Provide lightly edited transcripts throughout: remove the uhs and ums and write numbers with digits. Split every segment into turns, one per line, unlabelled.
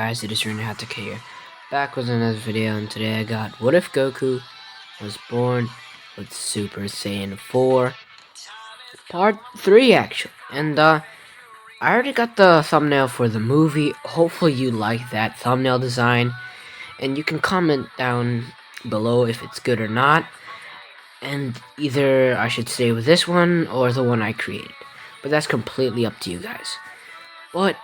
guys, it is Rinne-Hatake here, back with another video, and today I got what if Goku was born with Super Saiyan 4, part 3 actually, and I already got the thumbnail for the movie. Hopefully you like that thumbnail design, and you can comment down below if it's good or not, and either I should stay with this one or the one I created, but that's completely up to you guys. But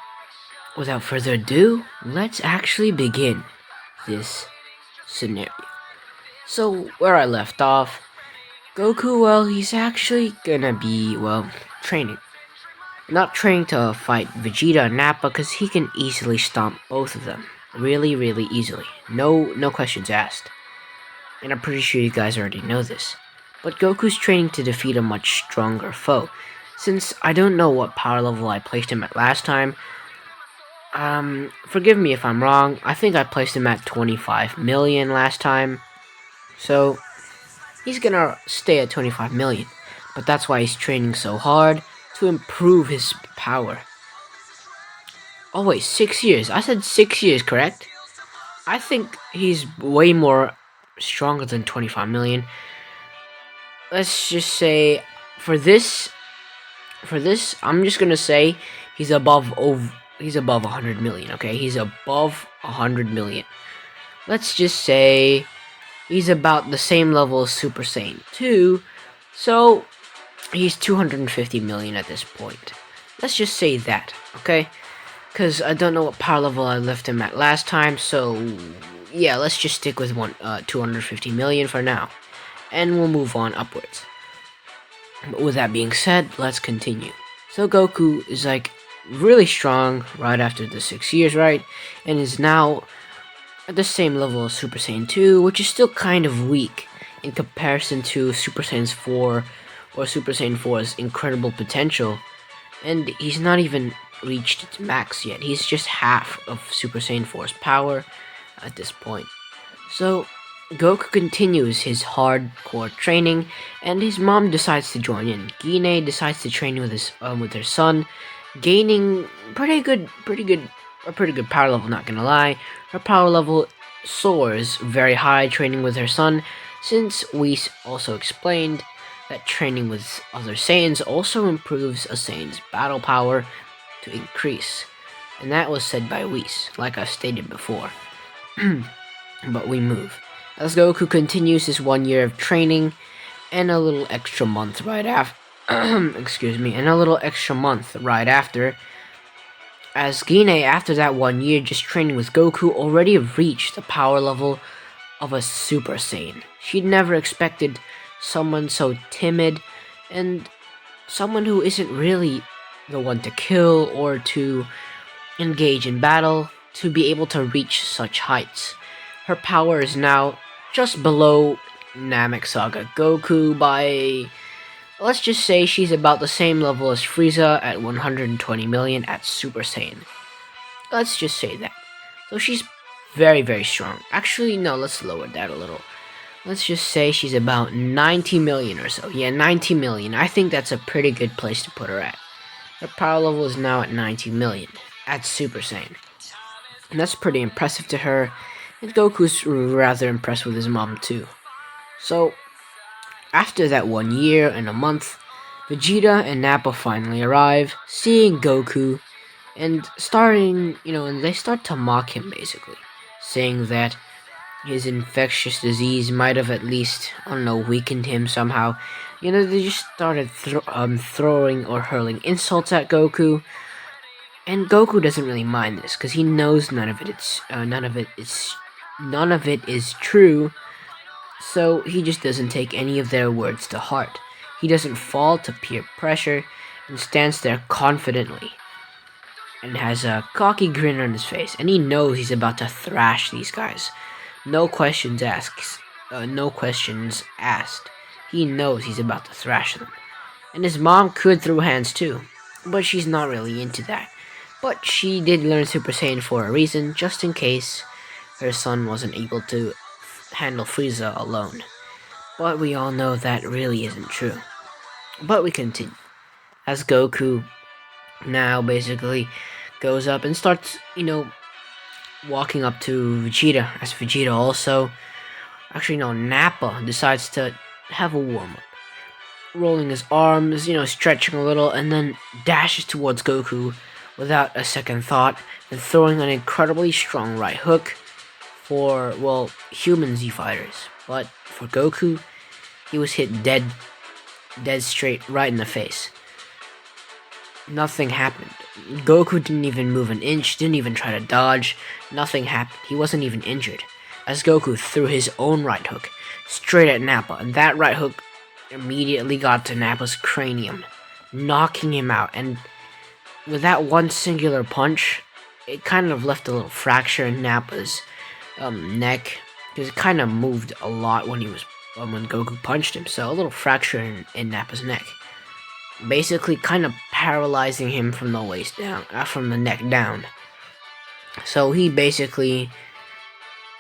without further ado, let's actually begin this scenario. So, where I left off, Goku, well, he's actually gonna be, well, training. Not training to fight Vegeta and Nappa, because he can easily stomp both of them. Really, really easily. No questions asked. And I'm pretty sure you guys already know this. But Goku's training to defeat a much stronger foe. Since I don't know what power level I placed him at last time, forgive me if I'm wrong. I think I placed him at 25 million last time. So, he's gonna stay at 25 million. But that's why he's training so hard, to improve his power. Oh wait, 6 years. I said 6 years, correct? I think he's way more stronger than 25 million. Let's just say, for this, I'm just gonna say he's above 100 million, okay? He's above 100 million. Let's just say he's about the same level as Super Saiyan 2, so he's 250 million at this point. Let's just say that, okay? Because I don't know what power level I left him at last time, so yeah, let's just stick with 250 million for now. And we'll move on upwards. But with that being said, let's continue. So Goku is like really strong right after the 6 years, right? And is now at the same level as Super Saiyan 2, which is still kind of weak in comparison to Super Saiyan 4 or Super Saiyan 4's incredible potential. And he's not even reached its max yet. He's just half of Super Saiyan 4's power at this point. So Goku continues his hardcore training, and his mom decides to join in. Rinne decides to train with her son, gaining a pretty good power level. Not gonna lie, her power level soars very high training with her son, since Whis also explained that training with other Saiyans also improves a Saiyan's battle power to increase, and that was said by Whis, like I stated before. But we move. As Goku continues his 1 year of training, and a little extra month right after, and a little extra month right after, as Rinne, after that 1 year just training with Goku, already reached the power level of a Super Saiyan. She'd never expected someone so timid, and someone who isn't really the one to kill or to engage in battle, to be able to reach such heights. Her power is now just below Namek Saga Goku by, let's just say she's about the same level as Frieza at 120 million at Super Saiyan. Let's just say that. So she's very, very strong. Actually, no, let's lower that a little. Let's just say she's about 90 million or so. Yeah, 90 million. I think that's a pretty good place to put her at. Her power level is now at 90 million at Super Saiyan. And that's pretty impressive to her. And Goku's rather impressed with his mom too. So, after that 1 year and a month, Vegeta and Nappa finally arrive, seeing Goku, and and they start to mock him basically, saying that his infectious disease might have at least, I don't know, weakened him somehow. They just started throwing or hurling insults at Goku, and Goku doesn't really mind this because he knows none of it is true. So he just doesn't take any of their words to heart. He doesn't fall to peer pressure and stands there confidently and has a cocky grin on his face, and he knows he's about to thrash these guys. No questions asked. He knows he's about to thrash them. And his mom could throw hands too, but she's not really into that. But she did learn Super Saiyan for a reason, just in case her son wasn't able to handle Frieza alone. But we all know that really isn't true. But we continue. As Goku now basically goes up and starts, walking up to Vegeta, as Vegeta also, actually no, Nappa decides to have a warm-up. Rolling his arms, stretching a little, and then dashes towards Goku without a second thought, and throwing an incredibly strong right hook for, well, human Z fighters. But for Goku, he was hit dead straight right in the face. Nothing happened. Goku didn't even move an inch, didn't even try to dodge. Nothing happened. He wasn't even injured. As Goku threw his own right hook straight at Nappa, and that right hook immediately got to Nappa's cranium, knocking him out. And with that one singular punch, it kind of left a little fracture in Nappa's neck, because it kind of moved a lot when when Goku punched him. So a little fracture in Nappa's neck, basically kind of paralyzing him from the waist down, from the neck down. So he basically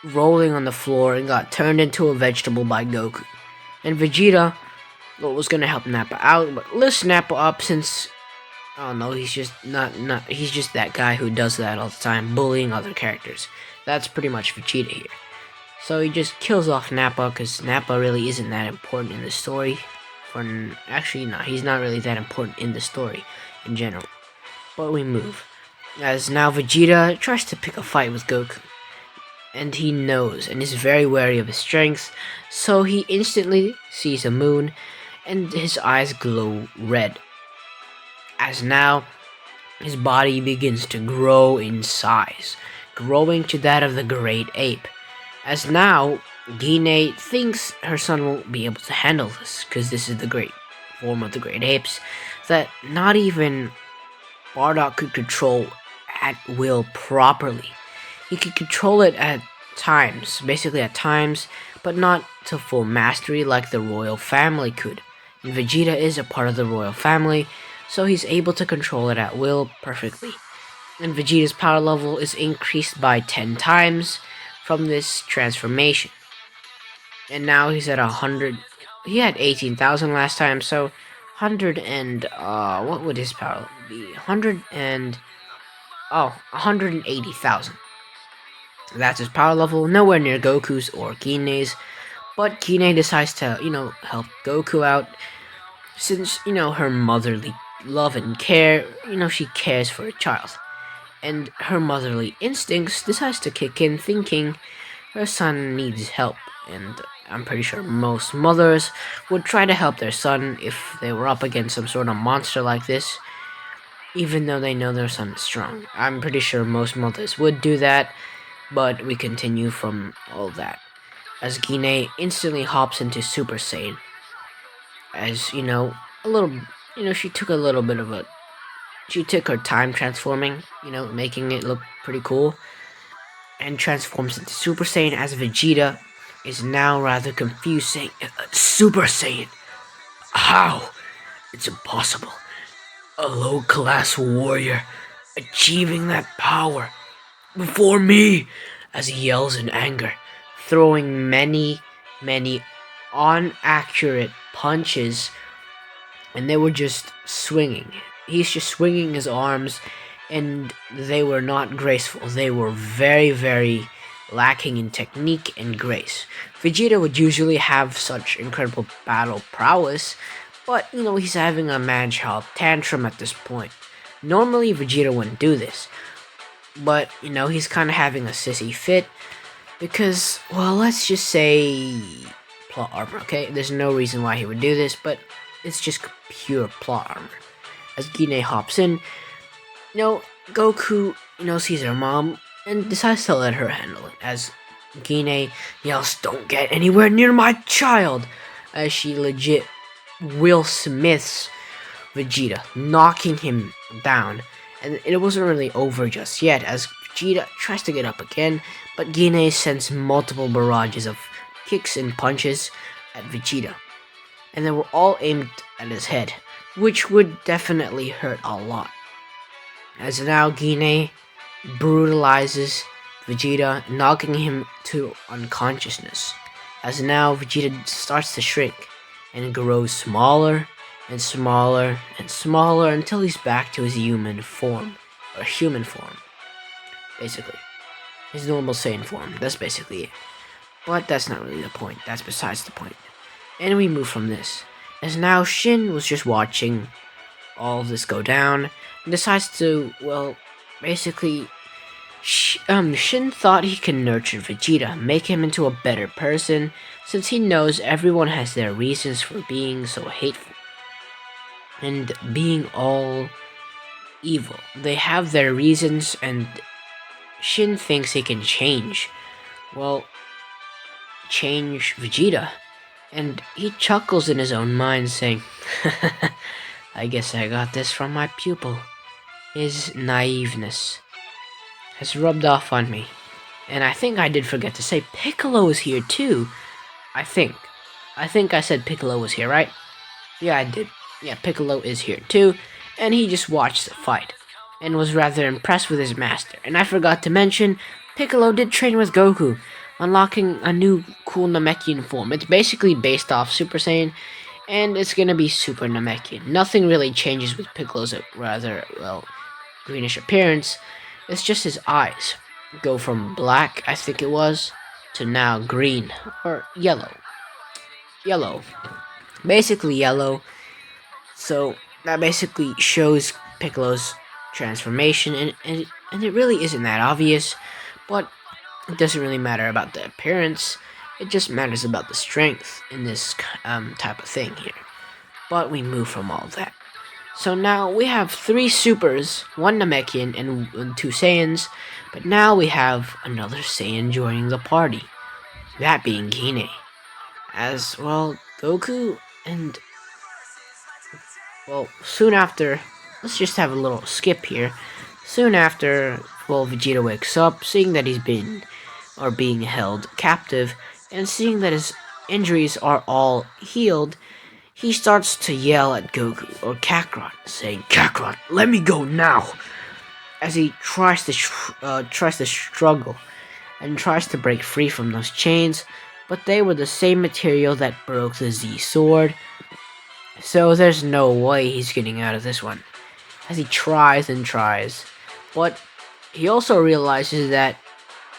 rolling on the floor and got turned into a vegetable by Goku. And Vegeta, was gonna help Nappa out, but lifts Nappa up since I don't know, he's just he's just that guy who does that all the time, bullying other characters. That's pretty much Vegeta here. So he just kills off Nappa because Nappa really isn't that important in the story. Actually, no, he's not really that important in the story in general. But we move. As now Vegeta tries to pick a fight with Goku. And he knows and is very wary of his strength, so he instantly sees a moon and his eyes glow red. As now his body begins to grow in size, growing to that of the great ape. As now Rinne thinks her son won't be able to handle this, because this is the great form of the great apes that not even Bardock could control at will properly. He could control it at times, but not to full mastery like the royal family could. And Vegeta is a part of the royal family, so he's able to control it at will perfectly. And Vegeta's power level is increased by 10 times from this transformation. And now he's at 100. He had 18,000 last time, so 100 and what would his power level be? 180,000. That's his power level, nowhere near Goku's or Rinne's. But Rinne decides to, help Goku out, since, her motherly love and care, she cares for her child. And her motherly instincts decides to kick in, thinking her son needs help. And I'm pretty sure most mothers would try to help their son if they were up against some sort of monster like this, even though they know their son is strong. I'm pretty sure most mothers would do that, but we continue from all that. As Rinne instantly hops into Super Saiyan. As, she took a little bit of a... She took her time transforming, making it look pretty cool, and transforms into Super Saiyan, as Vegeta is now rather confused, saying, Super Saiyan? How? It's impossible. A low-class warrior achieving that power before me, as he yells in anger, throwing many inaccurate punches, and they were just swinging. He's just swinging his arms, and they were not graceful. They were very lacking in technique and grace. Vegeta would usually have such incredible battle prowess, but, he's having a man-child tantrum at this point. Normally, Vegeta wouldn't do this, but, he's kind of having a sissy fit, because, well, let's just say plot armor, okay? There's no reason why he would do this, but it's just pure plot armor. As Rinne hops in, Goku, sees her mom and decides to let her handle it, as Rinne yells, "Don't get anywhere near my child!" as she legit Will Smiths Vegeta, knocking him down. And it wasn't really over just yet, as Vegeta tries to get up again, but Rinne sends multiple barrages of kicks and punches at Vegeta, and they were all aimed at his head, which would definitely hurt a lot. As now Rinne brutalizes Vegeta, knocking him to unconsciousness. As now Vegeta starts to shrink and grows smaller and smaller and smaller until he's back to his human form, basically. his normal Saiyan form. That's basically it. But that's not really the point. That's besides the point. And we move from this. As now Shin was just watching all of this go down and decides to, well, basically, Shin thought he can nurture Vegeta, make him into a better person, since he knows everyone has their reasons for being so hateful and being all evil. They have their reasons, and Shin thinks he can change. Well, change Vegeta. And he chuckles in his own mind, saying, I guess I got this from my pupil. His naiveness has rubbed off on me. And I think I did forget to say Piccolo is here too. I think. I said Piccolo was here, right? Yeah, I did. Yeah, Piccolo is here too. And he just watched the fight and was rather impressed with his master. And I forgot to mention, Piccolo did train with Goku, unlocking a new cool Namekian form. It's basically based off Super Saiyan, and it's gonna be Super Namekian. Nothing really changes with Piccolo's rather, well, greenish appearance. It's just his eyes go from black, I think it was, to now green, or yellow. Yellow. Basically yellow. So that basically shows Piccolo's transformation, and it really isn't that obvious, but it doesn't really matter about the appearance. It just matters about the strength in this type of thing here. But we move from all that. So now we have 3 supers, 1 Namekian and 2 Saiyans, but now we have another Saiyan joining the party. That being Gine. As well, Goku and, well, soon after, let's just have a little skip here. Soon after, well, Vegeta wakes up, seeing that he's being held captive, and seeing that his injuries are all healed, he starts to yell at Goku, or Kakarot, saying, Kakarot, let me go now! As he tries to struggle, and tries to break free from those chains, but they were the same material that broke the Z sword, so there's no way he's getting out of this one. As he tries and tries, but he also realizes that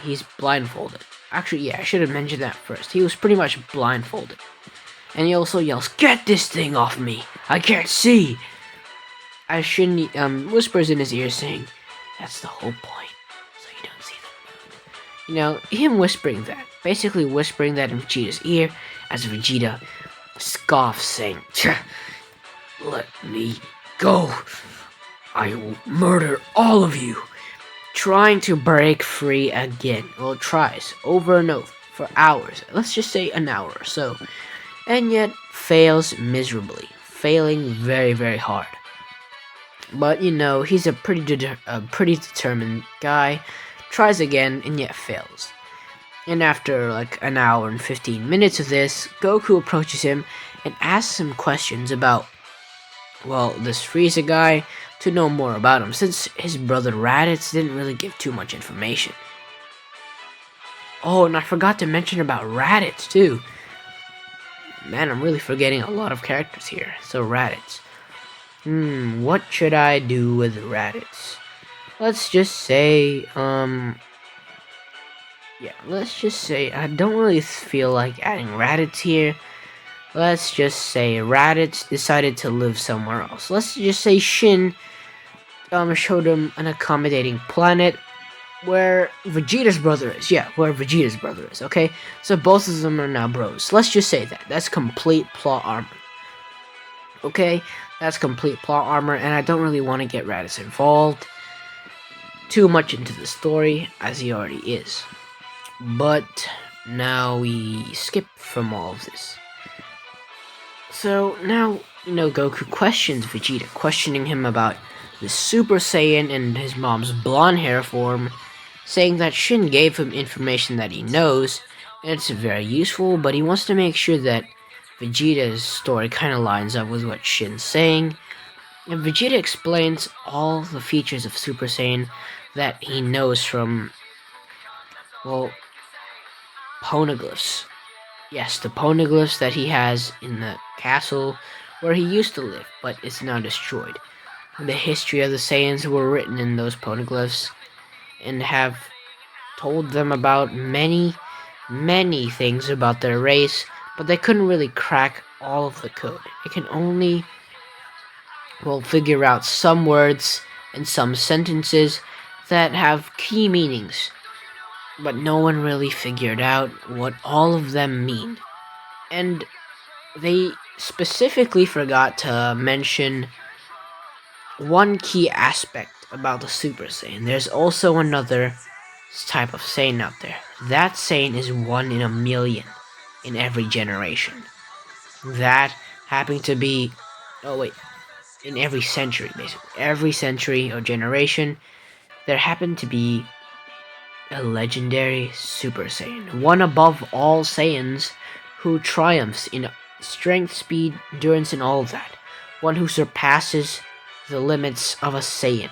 he's blindfolded. Actually, yeah, I should have mentioned that first. He was pretty much blindfolded. And he also yells, get this thing off me! I can't see! As Shin whispers in his ear saying, that's the whole point, so you don't see that. You know, him whispering that, basically whispering that in Vegeta's ear, as Vegeta scoffs saying, let me go! I will murder all of you! Trying to break free again. Well, tries over and over for hours. Let's just say an hour or so. And yet fails miserably. Failing very, very hard. But, you know, he's a pretty determined guy. Tries again and yet fails. And after like an hour and 15 minutes of this, Goku approaches him and asks him questions about, well, this Frieza guy, to know more about him, since his brother Raditz didn't really give too much information. Oh, and I forgot to mention about Raditz too. Man, I'm really forgetting a lot of characters here. So Raditz. What should I do with Raditz? Let's just say, yeah, let's just say I don't really feel like adding Raditz here. Let's just say Raditz decided to live somewhere else. Let's just say Shin showed him an accommodating planet where Vegeta's brother is. Yeah, where Vegeta's brother is, okay? So both of them are now bros. Let's just say that. That's complete plot armor. Okay? That's complete plot armor, and I don't really want to get Raditz involved too much into the story, as he already is. But now we skip from all of this. So now, you know, Goku questions Vegeta, questioning him about the Super Saiyan and his mom's blonde hair form, saying that Shin gave him information that he knows, and it's very useful, but he wants to make sure that Vegeta's story kind of lines up with what Shin's saying. And Vegeta explains all the features of Super Saiyan that he knows from, well, poneglyphs. Yes, the poneglyphs that he has in the castle where he used to live, but it's now destroyed. The history of the Saiyans were written in those poneglyphs, and have told them about many things about their race, but they couldn't really crack all of the code. They can only, well, figure out some words and some sentences that have key meanings, but no one really figured out what all of them mean. And they specifically forgot to mention one key aspect about the Super Saiyan. There's also another type of Saiyan out there. That Saiyan is 1 in a million in every generation. That happened to be, oh wait, in every century, basically. Every century or generation, there happened to be a legendary Super Saiyan, one above all Saiyans, who triumphs in strength, speed, endurance, and all of that. One who surpasses the limits of a Saiyan.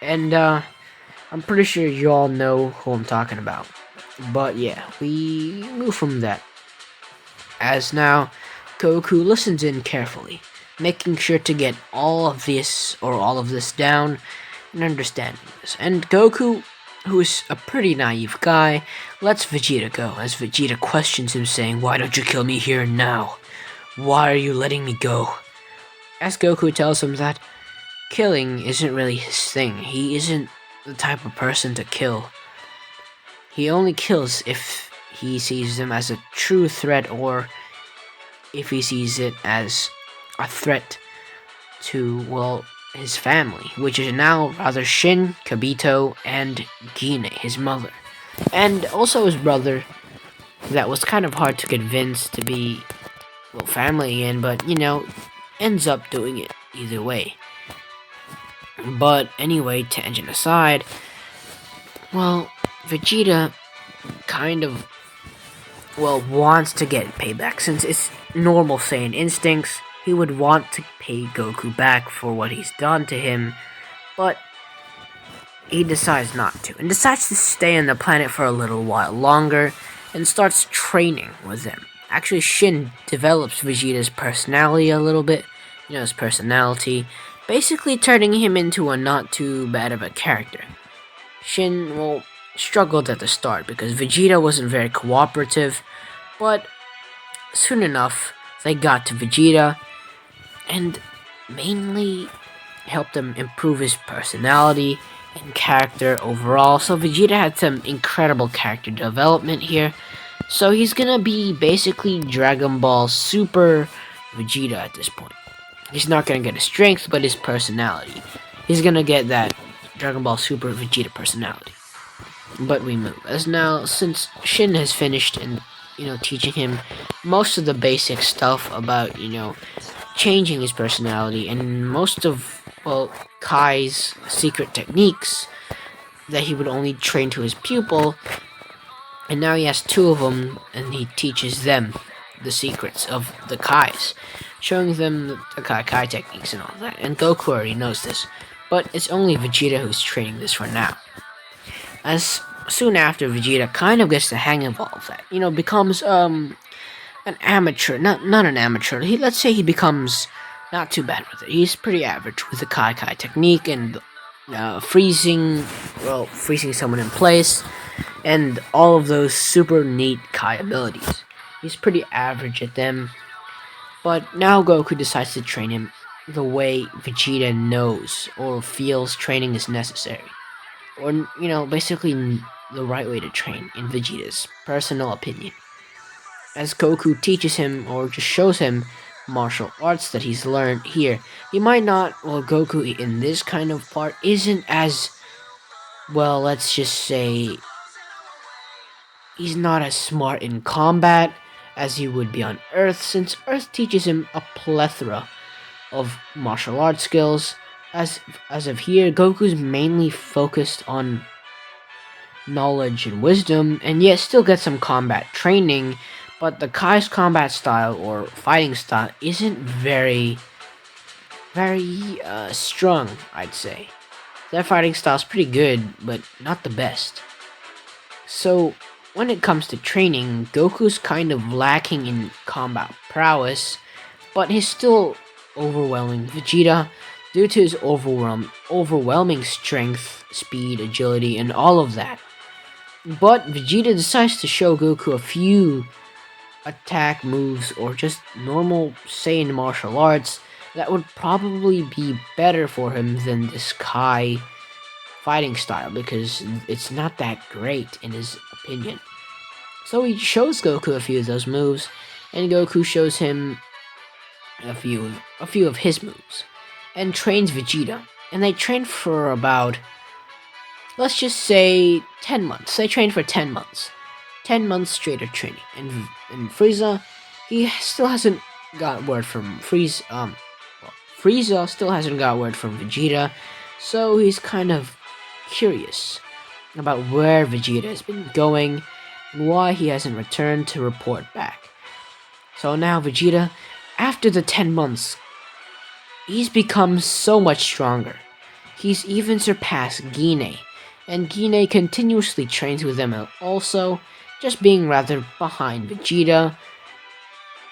And I'm pretty sure you all know who I'm talking about. But yeah, we move from that. As now, Goku listens in carefully, making sure to get all of this down and understanding this. And Goku, who is a pretty naive guy, lets Vegeta go, as Vegeta questions him, saying, "Why don't you kill me here and now? Why are you letting me go?" As Goku tells him that killing isn't really his thing. He isn't the type of person to kill. He only kills if he sees them as a true threat, or if he sees it as a threat to, well, his family, which is now rather Shin, Kabito, and Gine, his mother. And also his brother, that was kind of hard to convince to be, well, family again, but, ends up doing it either way. But anyway, tangent aside, well, Vegeta kind of, well, wants to get payback. Since it's normal Saiyan instincts, he would want to pay Goku back for what he's done to him, but he decides not to, and decides to stay on the planet for a little while longer, and starts training with them. Actually, Shin develops Vegeta's personality a little bit, his personality, basically turning him into a not too bad of a character. Shin, well, struggled at the start because Vegeta wasn't very cooperative, but soon enough, they got to Vegeta, and mainly helped him improve his personality and character overall. So Vegeta had some incredible character development here. So he's gonna be basically Dragon Ball Super Vegeta at this point. He's not gonna get his strength, but his personality. He's gonna get that Dragon Ball Super Vegeta personality. But we move. As now, since Shin has finished and, teaching him most of the basic stuff about, changing his personality and most of, well, Kai's secret techniques that he would only train to his pupil, and now he has two of them, and he teaches them the secrets of the Kais, showing them the Kai techniques and all that. And Goku already knows this, but it's only Vegeta who's training this for now. As soon after, Vegeta kind of gets the hang of all of that, becomes an amateur, not an amateur. Let's say he becomes not too bad with it. He's pretty average with the Kai technique and freezing someone in place, and all of those super neat Kai abilities. He's pretty average at them, but now Goku decides to train him the way Vegeta knows or feels training is necessary. Or, basically the right way to train, in Vegeta's personal opinion. As Goku teaches him, or just shows him, martial arts that he's learned here, he might not, well, Goku in this kind of part isn't as, well, let's just say, he's not as smart in combat as he would be on Earth, since Earth teaches him a plethora of martial arts skills. As of here, Goku's mainly focused on knowledge and wisdom, and yet still gets some combat training, but the Kai's combat style or fighting style isn't very strong, I'd say. Their fighting style is pretty good, but not the best. So when it comes to training, Goku's kind of lacking in combat prowess, but he's still overwhelming Vegeta due to his overwhelming strength, speed, agility, and all of that. But Vegeta decides to show Goku a few attack moves or just normal Saiyan martial arts that would probably be better for him than this Kai fighting style, because it's not that great in his opinion. So he shows Goku a few of those moves, and Goku shows him a few of his moves, and trains Vegeta. And they train for about, let's just say, 10 months. They train for 10 months. 10 months straight of training. And Frieza, he still hasn't got word from Frieza still hasn't got word from Vegeta, so he's kind of curious about where Vegeta has been going and why he hasn't returned to report back. So now Vegeta, after the 10 months, he's become so much stronger. He's even surpassed Guinea, and Guinea continuously trains with him also, just being rather behind Vegeta.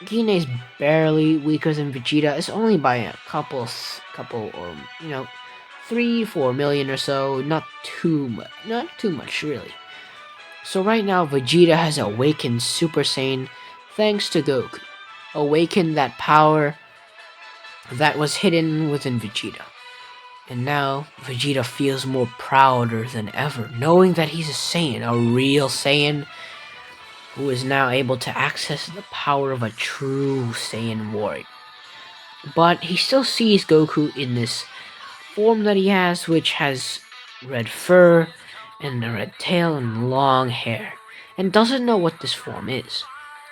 Guinea's barely weaker than Vegeta. It's only by a couple or 3-4 million or so. Not too much really. So right now Vegeta has awakened Super Saiyan thanks to Goku. Awakened that power that was hidden within Vegeta. And now Vegeta feels more prouder than ever, knowing that he's a Saiyan, a real Saiyan, who is now able to access the power of a true Saiyan warrior. But he still sees Goku in this form that he has, which has red fur and a red tail and long hair, and doesn't know what this form is.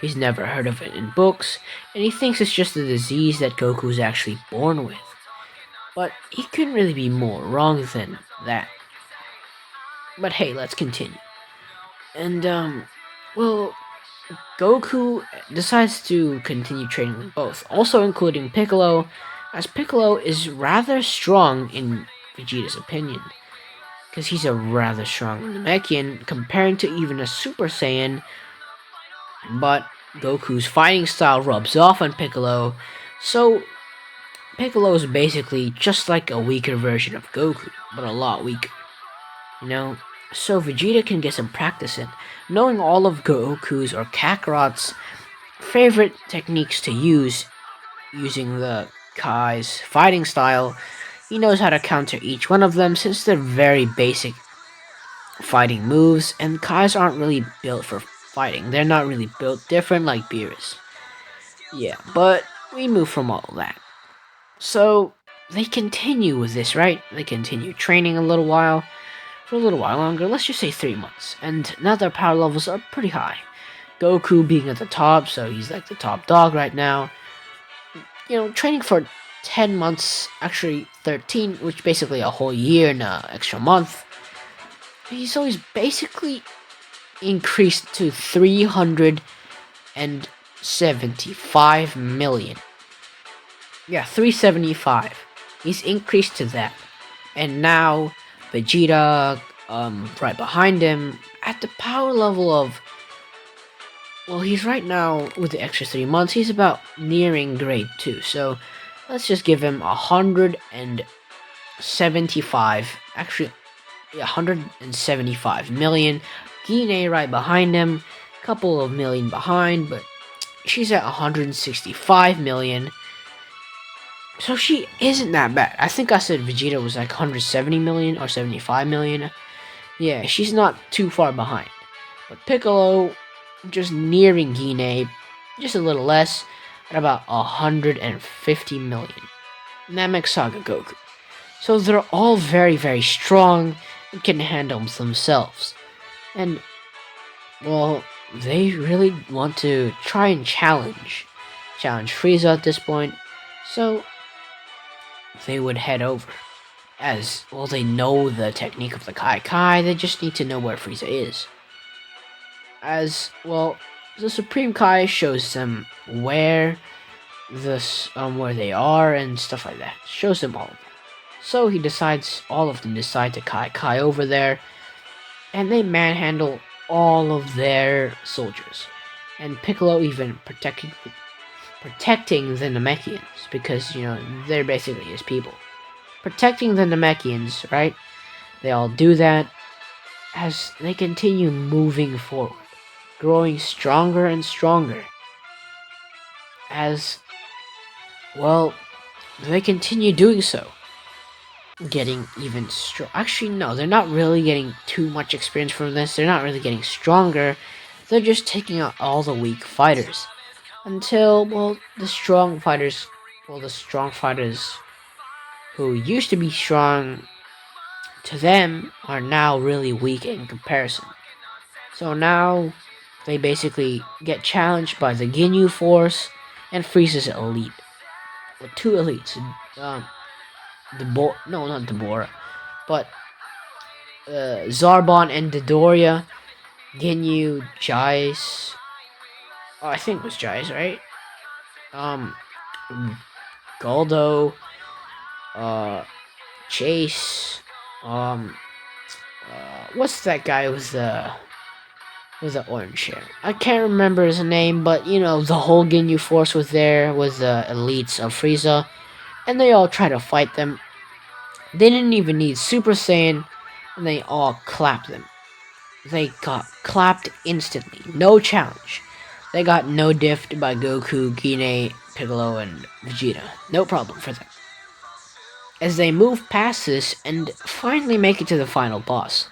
He's never heard of it in books, and he thinks it's just a disease that Goku is actually born with. But he couldn't really be more wrong than that. But hey, let's continue. And, Goku decides to continue training with both, also including Piccolo, as Piccolo is rather strong in Vegeta's opinion, because he's a rather strong Namekian comparing to even a Super Saiyan, but Goku's fighting style rubs off on Piccolo, so Piccolo is basically just like a weaker version of Goku, but a lot weaker, So Vegeta can get some practice in, knowing all of Goku's or Kakarot's favorite techniques to use, using the Kai's fighting style. He knows how to counter each one of them since they're very basic fighting moves, and Kai's aren't really built for fighting. They're not really built different like Beerus. Yeah, but we move from all that. So they continue with this, right? They continue training for a little while longer, let's just say 3 months, and now their power levels are pretty high. Goku being at the top, so he's like the top dog right now. Training for 10 months, actually 13, which basically a whole year and an extra month. He's basically increased to 375 million. Yeah, 375. He's increased to that. And now Vegeta, right behind him, at the power level of, he's right now, with the extra 3 months, he's about nearing grade 2, so let's just give him 175 million. Guinea right behind him, couple of million behind, but she's at 165 million. So she isn't that bad. I think I said Vegeta was like 170 million or 75 million. Yeah, she's not too far behind. But Piccolo, just nearing Guinea, just a little less, at about 150 million. Namek Saga Goku. So they're all very, very strong and can handle themselves. And, they really want to try and challenge Frieza at this point. So they would head over. As, they know the technique of the Kai, they just need to know where Frieza is. As, the Supreme Kai shows them where they are and stuff like that. Shows them all of them. So all of them decide to Kai over there, and they manhandle all of their soldiers. And Piccolo even protecting the Namekians, because, they're basically his people. Protecting the Namekians, right? They all do that, as they continue moving forward, growing stronger and stronger. As well, they continue doing so, getting even strong. Actually, no, they're not really getting too much experience from this. They're not really getting stronger. They're just taking out all the weak fighters until, well, the strong fighters who used to be strong to them are now really weak in comparison. So now they basically get challenged by the Ginyu Force and Frieza's elite. Well, two elites. No, not Deborah, but Zarbon and Dodoria, Ginyu, Jais. Oh, I think it was Jais, right? Um, Goldo, uh, Chase, what's that guy with the orange hair? I can't remember his name, but you know, the whole Ginyu Force was there, was the elites of Frieza, and they all try to fight them. They didn't even need Super Saiyan, and they all clapped them. They got clapped instantly, no challenge. They got no diffed by Goku, Guine, Piccolo, and Vegeta. No problem for them. As they move past this and finally make it to the final boss.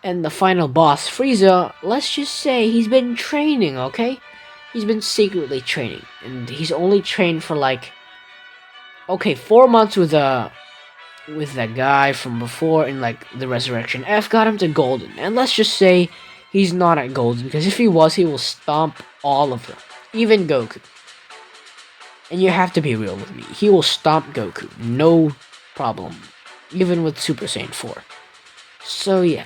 And the final boss, Frieza, let's just say he's been training, okay? He's been secretly training. And he's only trained for like, okay, 4 months with that guy from before in like the Resurrection F got him to Golden. And let's just say he's not at Golden, because if he was, he will stomp all of them. Even Goku. And you have to be real with me. He will stomp Goku. No problem. Even with Super Saiyan 4. So yeah.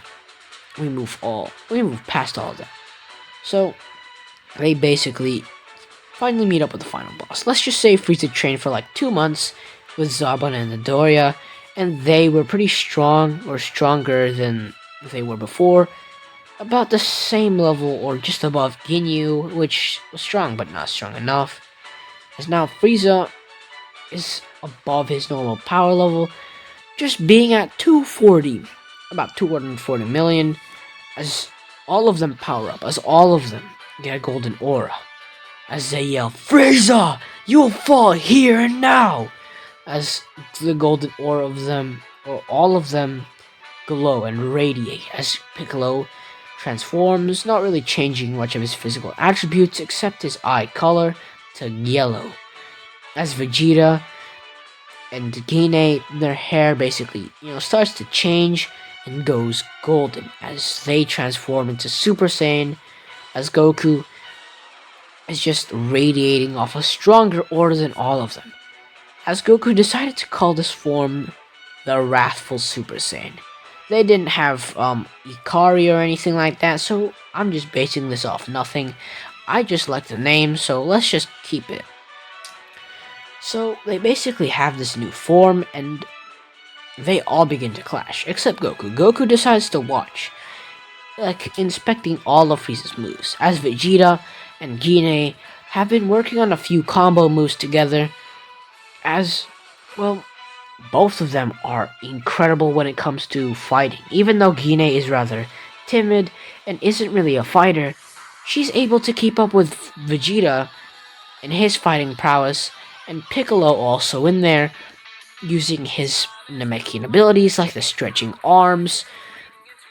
We move past all of that. So they basically finally meet up with the final boss. Let's just say Frieza trained for like 2 months with Zarbon and Dodoria, and they were pretty strong, or stronger than they were before. About the same level or just above Ginyu, which was strong but not strong enough. As now Frieza is above his normal power level, just being at 240, about 240 million, as all of them power up, as all of them get a golden aura. As they yell, "Frieza, you'll fall here and now!" As the golden aura of them, or all of them, glow and radiate as Piccolo transforms, not really changing much of his physical attributes except his eye color to yellow. As Vegeta and Guine, their hair basically, starts to change and goes golden as they transform into Super Saiyan, as Goku is just radiating off a stronger aura than all of them. As Goku decided to call this form the Wrathful Super Saiyan. They didn't have Ikari or anything like that, so I'm just basing this off nothing. I just like the name, so let's just keep it. So they basically have this new form, and they all begin to clash, except Goku. Goku decides to watch, like inspecting all of Frieza's moves, as Vegeta and Guine have been working on a few combo moves together, as, well, both of them are incredible when it comes to fighting. Even though Guine is rather timid and isn't really a fighter, she's able to keep up with Vegeta and his fighting prowess, and Piccolo also in there, using his Namekian abilities like the stretching arms,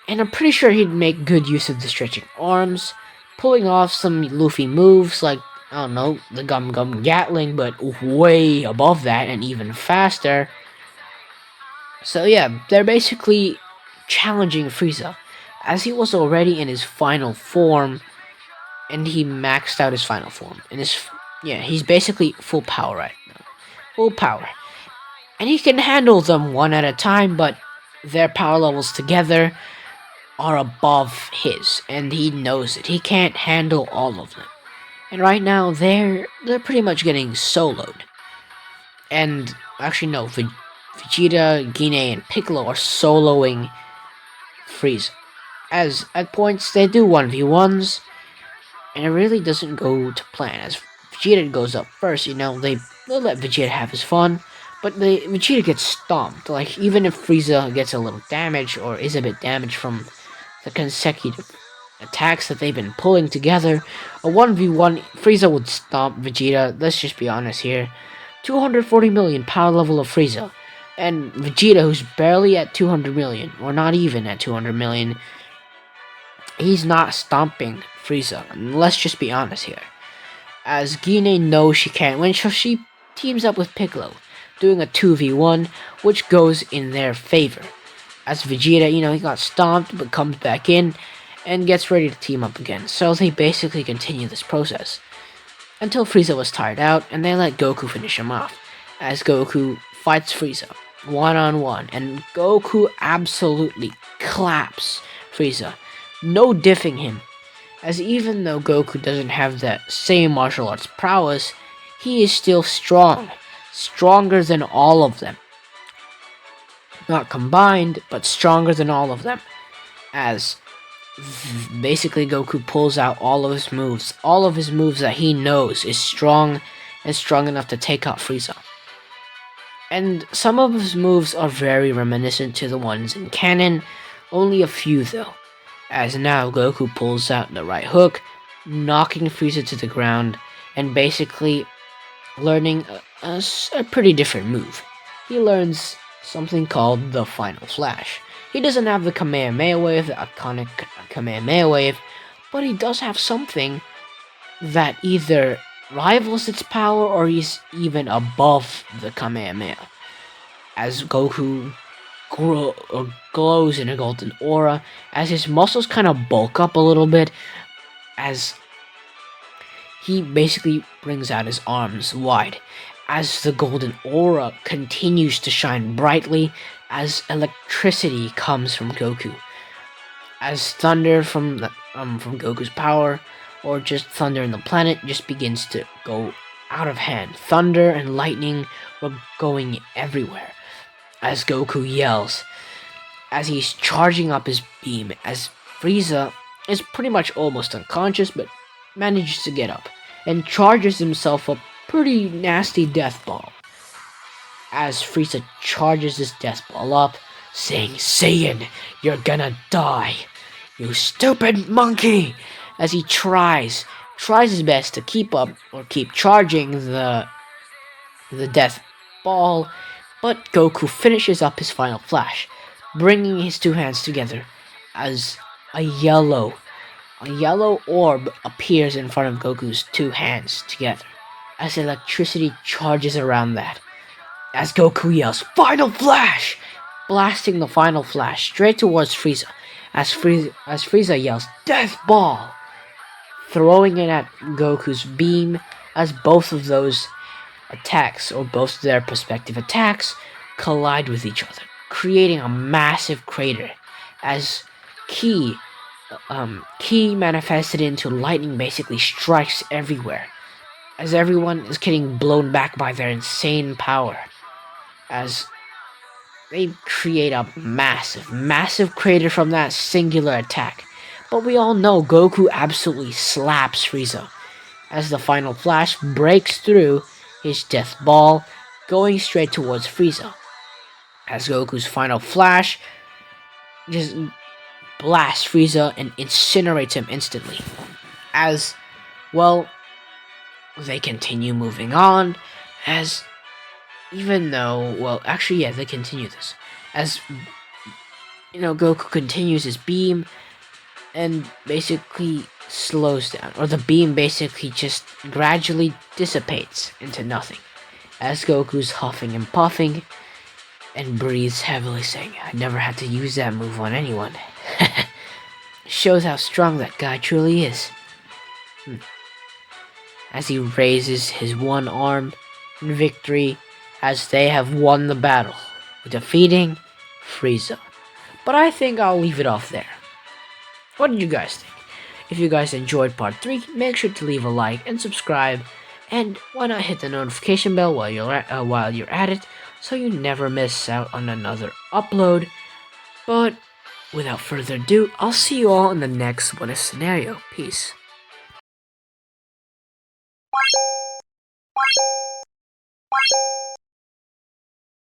and I'm pretty sure he'd make good use of the stretching arms, pulling off some Luffy moves like, I don't know, the Gum Gum Gatling, but way above that and even faster. So yeah, they're basically challenging Frieza, as he was already in his final form, and he maxed out his final form. He's basically full power right now. Full power. And he can handle them one at a time, but their power levels together are above his, and he knows it. He can't handle all of them. And right now, they're pretty much getting soloed. And, actually no, Vegeta, Guine, and Piccolo are soloing Frieza. As, at points, they do 1v1s, and it really doesn't go to plan, as Vegeta goes up first, they'll let Vegeta have his fun, but Vegeta gets stomped. Like, even if Frieza gets a little damage, or is a bit damaged from the consecutive attacks that they've been pulling together. A 1v1, Frieza would stomp Vegeta, let's just be honest here. 240 million power level of Frieza. And Vegeta, who's barely at 200 million, or not even at 200 million, he's not stomping Frieza. And let's just be honest here. As Gine knows she can't win, so she teams up with Piccolo, doing a 2v1, which goes in their favor. As Vegeta, he got stomped, but comes back in, and gets ready to team up again. So they basically continue this process until Frieza was tired out, and they let Goku finish him off. As Goku fights Frieza one-on-one, and Goku absolutely claps Frieza, no diffing him. As even though Goku doesn't have that same martial arts prowess, he is still strong, stronger than all of them. Not combined, but stronger than all of them. As basically Goku pulls out all of his moves that he knows is strong and strong enough to take out Frieza. And some of his moves are very reminiscent to the ones in canon, only a few though. As now Goku pulls out the right hook, knocking Frieza to the ground, and basically learning a pretty different move. He learns something called the Final Flash. He doesn't have the Kamehameha Wave, the iconic Kamehameha Wave, but he does have something that either rivals its power or is even above the Kamehameha. As Goku glows in a golden aura, as his muscles kind of bulk up a little bit, as he basically brings out his arms wide, as the golden aura continues to shine brightly, as electricity comes from Goku, as thunder from Goku's power, or just thunder in the planet, just begins to go out of hand. Thunder and lightning were going everywhere. As Goku yells, as he's charging up his beam, as Frieza is pretty much almost unconscious, but manages to get up, and charges himself a pretty nasty death ball. As Frieza charges his death ball up, saying, "Saiyan, you're gonna die, you stupid monkey!" As he tries his best to keep up, or keep charging the death ball, but Goku finishes up his final flash, bringing his two hands together, as a yellow orb appears in front of Goku's two hands together, as electricity charges around that. As Goku yells, "Final Flash!" blasting the Final Flash straight towards Frieza, as Frieza yells, "Death Ball!" throwing it at Goku's beam, as both of those attacks, or both of their respective attacks, collide with each other, creating a massive crater, as Ki manifested into lightning basically strikes everywhere, as everyone is getting blown back by their insane power, as they create a massive crater from that singular attack. But we all know Goku absolutely slaps Frieza, as the Final Flash breaks through his death ball, going straight towards Frieza, as Goku's Final Flash just blasts Frieza and incinerates him instantly. As well, they continue moving on, as even though, they continue this, as Goku continues his beam and basically slows down, or the beam basically just gradually dissipates into nothing, as Goku's huffing and puffing and breathes heavily, saying, "I never had to use that move on anyone." Shows how strong that guy truly is. As he raises his one arm in victory, as they have won the battle, defeating Frieza. But I think I'll leave it off there. What did you guys think? If you guys enjoyed part 3, make sure to leave a like and subscribe, and why not hit the notification bell while you're at it, so you never miss out on another upload. But without further ado, I'll see you all in the next What If scenario. Peace.